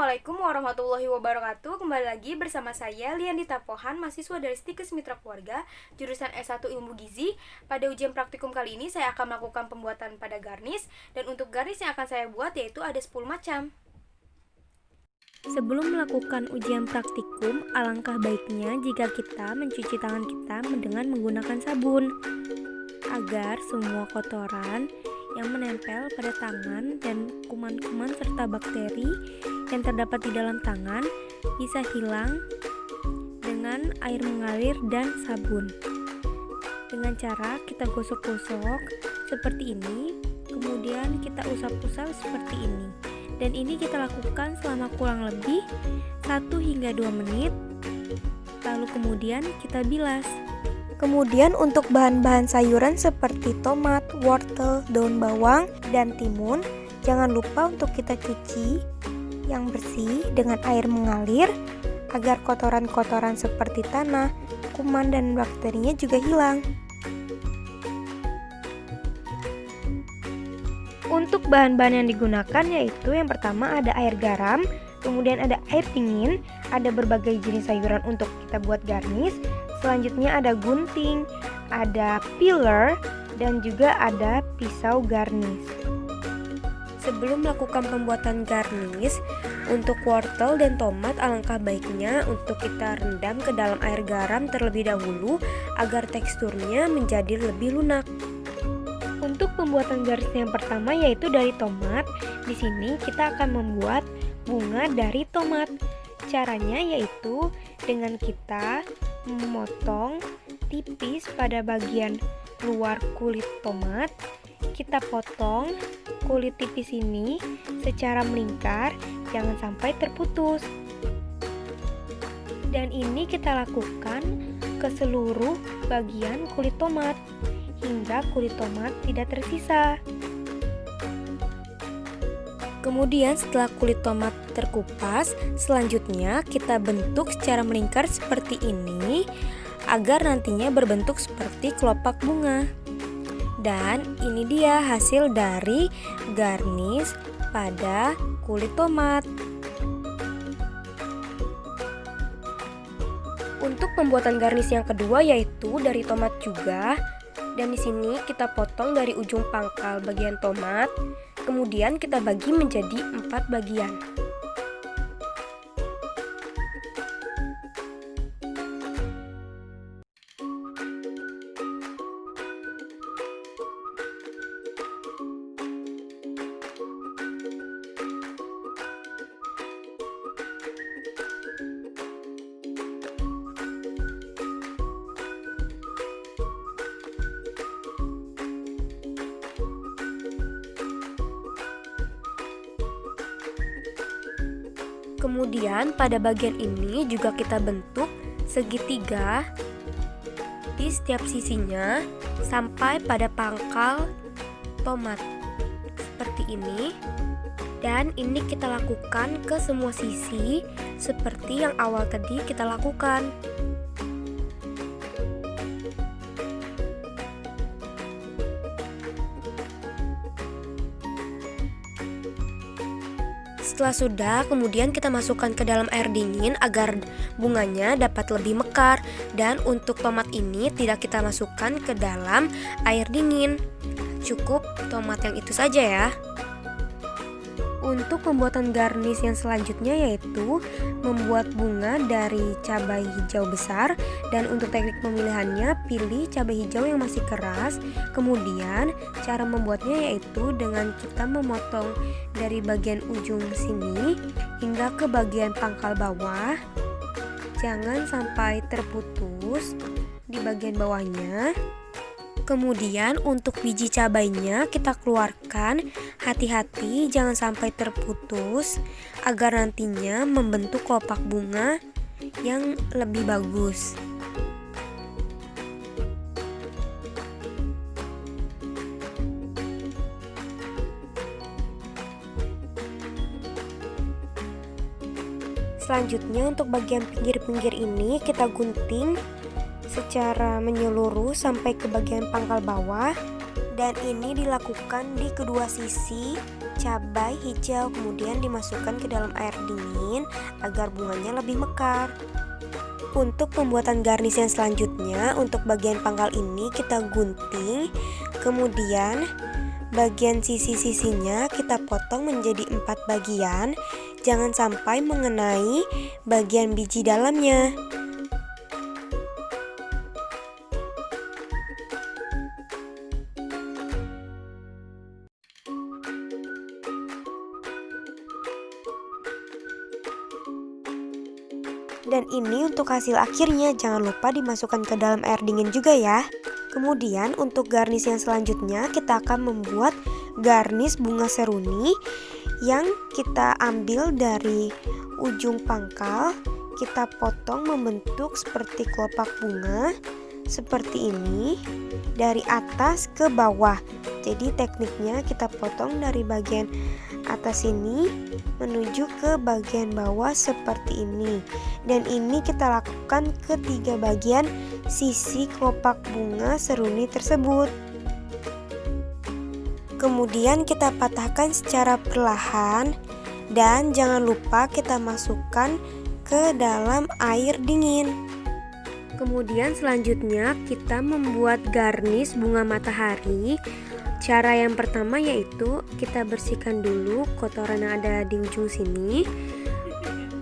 Assalamualaikum warahmatullahi wabarakatuh. Kembali lagi bersama saya Liandita Pohan, mahasiswa dari Stikes Mitra Keluarga, jurusan S1 Ilmu Gizi. Pada ujian praktikum kali ini saya akan melakukan pembuatan pada garnis, dan untuk garnis yang akan saya buat yaitu ada 10 macam. Sebelum melakukan ujian praktikum, alangkah baiknya jika kita mencuci tangan kita dengan menggunakan sabun, agar semua kotoran yang menempel pada tangan dan kuman-kuman serta bakteri yang terdapat di dalam tangan bisa hilang dengan air mengalir dan sabun. Dengan cara kita gosok-gosok seperti ini, kemudian kita usap-usap seperti ini. Dan ini kita lakukan selama kurang lebih 1 hingga 2 menit. Lalu kemudian kita bilas. Kemudian untuk bahan-bahan sayuran seperti tomat, wortel, daun bawang, dan timun, jangan lupa untuk kita cuci yang bersih dengan air mengalir agar kotoran-kotoran seperti tanah, kuman, dan bakterinya juga hilang. Untuk bahan-bahan yang digunakan yaitu yang pertama ada air garam, kemudian ada air dingin, ada berbagai jenis sayuran untuk kita buat garnis. Selanjutnya ada gunting, ada peeler, dan juga ada pisau garnis. Sebelum melakukan pembuatan garnis, untuk wortel dan tomat alangkah baiknya untuk kita rendam ke dalam air garam terlebih dahulu agar teksturnya menjadi lebih lunak. Untuk pembuatan garnis yang pertama yaitu dari tomat. Di sini kita akan membuat bunga dari tomat. Caranya yaitu dengan kita memotong tipis pada bagian luar kulit tomat. Kita potong kulit tipis ini secara melingkar, jangan sampai terputus. Dan ini kita lakukan ke seluruh bagian kulit tomat hingga kulit tomat tidak tersisa. Kemudian setelah kulit tomat terkupas, selanjutnya kita bentuk secara melingkar seperti ini agar nantinya berbentuk seperti kelopak bunga. Dan ini dia hasil dari garnis pada kulit tomat. Untuk pembuatan garnis yang kedua yaitu dari tomat juga. Dan di sini kita potong dari ujung pangkal bagian tomat. Kemudian kita bagi menjadi 4 bagian. Kemudian pada bagian ini juga kita bentuk segitiga di setiap sisinya sampai pada pangkal tomat seperti ini. Dan ini kita lakukan ke semua sisi seperti yang awal tadi kita lakukan. Setelah sudah, kemudian kita masukkan ke dalam air dingin agar bunganya dapat lebih mekar. Dan untuk tomat ini tidak kita masukkan ke dalam air dingin. Cukup tomat yang itu saja ya. Untuk pembuatan garnis yang selanjutnya yaitu membuat bunga dari cabai hijau besar. Dan untuk teknik pemilihannya, pilih cabai hijau yang masih keras. Kemudian cara membuatnya yaitu dengan kita memotong dari bagian ujung sini hingga ke bagian pangkal bawah. Jangan sampai terputus di bagian bawahnya. Kemudian untuk biji cabainya kita keluarkan, hati-hati jangan sampai terputus agar nantinya membentuk kelopak bunga yang lebih bagus. Selanjutnya untuk bagian pinggir-pinggir ini kita gunting secara menyeluruh sampai ke bagian pangkal bawah. Dan ini dilakukan di kedua sisi cabai hijau, kemudian dimasukkan ke dalam air dingin agar bunganya lebih mekar. Untuk pembuatan garnish yang selanjutnya, untuk bagian pangkal ini kita gunting, kemudian bagian sisi-sisinya kita potong menjadi 4 bagian, jangan sampai mengenai bagian biji dalamnya. Dan ini untuk hasil akhirnya, jangan lupa dimasukkan ke dalam air dingin juga ya. Kemudian untuk garnish yang selanjutnya kita akan membuat garnish bunga seruni yang kita ambil dari ujung pangkal, kita potong membentuk seperti kelopak bunga seperti ini dari atas ke bawah. Jadi tekniknya kita potong dari bagian atas ini menuju ke bagian bawah seperti ini, dan ini kita lakukan ke 3 bagian sisi kelopak bunga seruni tersebut. Kemudian kita patahkan secara perlahan dan jangan lupa kita masukkan ke dalam air dingin. Kemudian selanjutnya kita membuat garnish bunga matahari. Cara yang pertama yaitu kita bersihkan dulu kotoran yang ada di ujung sini.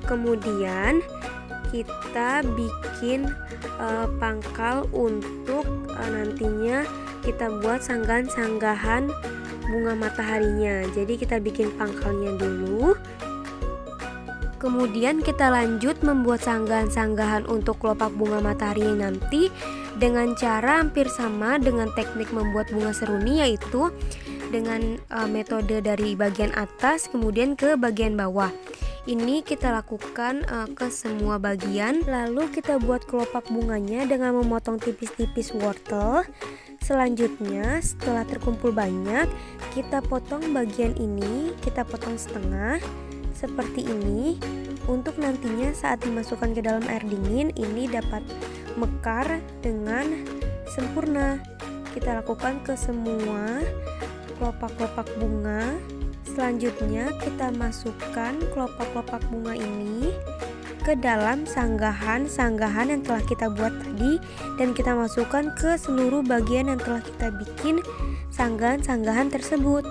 Kemudian kita bikin pangkal untuk nantinya kita buat sanggahan-sanggahan bunga mataharinya. Jadi kita bikin pangkalnya dulu. Kemudian kita lanjut membuat sanggahan-sanggahan untuk kelopak bunga matahari nanti dengan cara hampir sama dengan teknik membuat bunga seruni, yaitu dengan metode dari bagian atas kemudian ke bagian bawah. Ini kita lakukan ke semua bagian. Lalu kita buat kelopak bunganya dengan memotong tipis-tipis wortel. Selanjutnya setelah terkumpul banyak, kita potong bagian ini, kita potong setengah seperti ini, untuk nantinya saat dimasukkan ke dalam air dingin ini dapat mekar dengan sempurna. Kita lakukan ke semua kelopak-kelopak bunga. Selanjutnya kita masukkan kelopak-kelopak bunga ini ke dalam sanggahan-sanggahan yang telah kita buat tadi, dan kita masukkan ke seluruh bagian yang telah kita bikin sanggahan-sanggahan tersebut.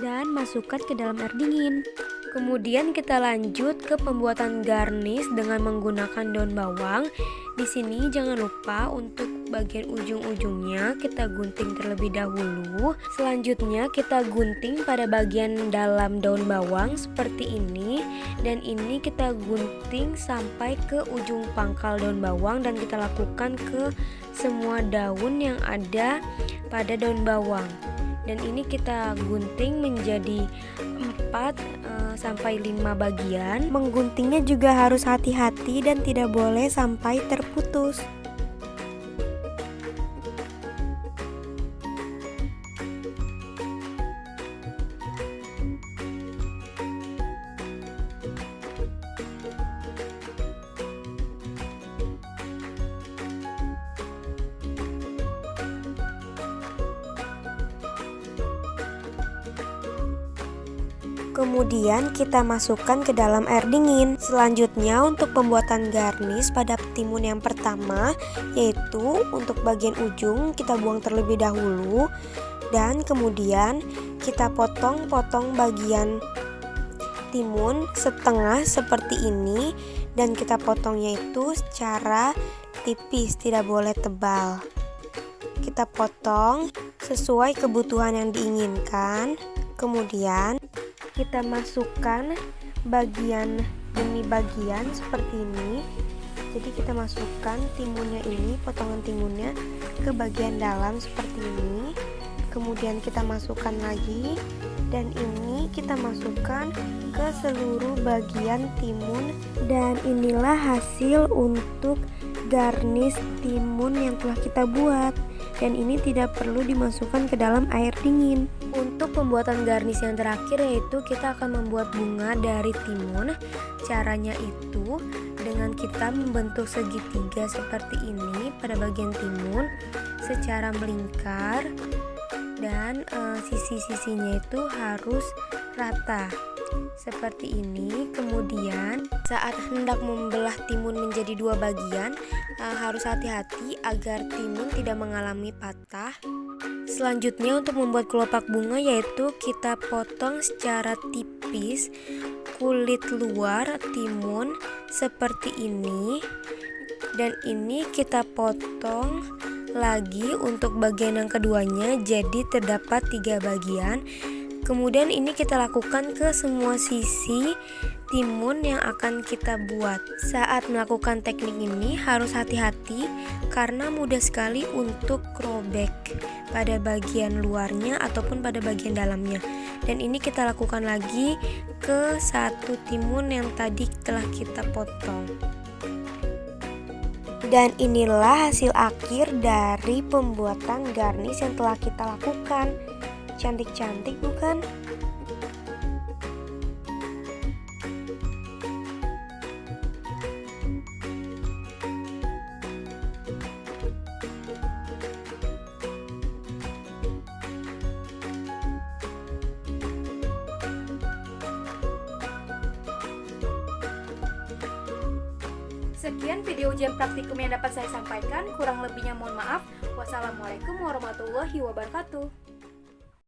Dan masukkan ke dalam air dingin. Kemudian kita lanjut ke pembuatan garnish dengan menggunakan daun bawang. Di sini jangan lupa untuk bagian ujung-ujungnya kita gunting terlebih dahulu. Selanjutnya kita gunting pada bagian dalam daun bawang seperti ini, dan ini kita gunting sampai ke ujung pangkal daun bawang, dan kita lakukan ke semua daun yang ada pada daun bawang. Dan ini kita gunting menjadi 4 sampai 5 bagian. Mengguntingnya juga harus hati-hati dan tidak boleh sampai terputus. Kemudian kita masukkan ke dalam air dingin. Selanjutnya untuk pembuatan garnish pada timun yang pertama, yaitu untuk bagian ujung kita buang terlebih dahulu, dan kemudian kita potong-potong bagian timun setengah seperti ini, dan kita potongnya itu secara tipis, tidak boleh tebal. Kita potong sesuai kebutuhan yang diinginkan. Kemudian kita masukkan bagian demi bagian seperti ini. Jadi kita masukkan timunnya ini, potongan timunnya ke bagian dalam seperti ini. Kemudian kita masukkan lagi, dan ini kita masukkan ke seluruh bagian timun. Dan inilah hasil untuk garnish timun yang telah kita buat. Dan ini tidak perlu dimasukkan ke dalam air dingin. Untuk pembuatan garnish yang terakhir yaitu kita akan membuat bunga dari timun. Caranya itu dengan kita membentuk segitiga seperti ini pada bagian timun secara melingkar, dan sisi-sisinya itu harus rata seperti ini. Kemudian saat hendak membelah timun menjadi dua bagian, harus hati-hati agar timun tidak mengalami patah. Selanjutnya untuk membuat kelopak bunga yaitu kita potong secara tipis kulit luar timun seperti ini, dan ini kita potong lagi untuk bagian yang keduanya, jadi terdapat 3 bagian. Kemudian ini kita lakukan ke semua sisi timun yang akan kita buat. Saat melakukan teknik ini harus hati-hati karena mudah sekali untuk robek pada bagian luarnya ataupun pada bagian dalamnya. Dan ini kita lakukan lagi ke satu timun yang tadi telah kita potong. Dan inilah hasil akhir dari pembuatan garnish yang telah kita lakukan. Cantik-cantik bukan? Sekian video ujian praktikum yang dapat saya sampaikan. Kurang lebihnya mohon maaf. Wassalamualaikum warahmatullahi wabarakatuh.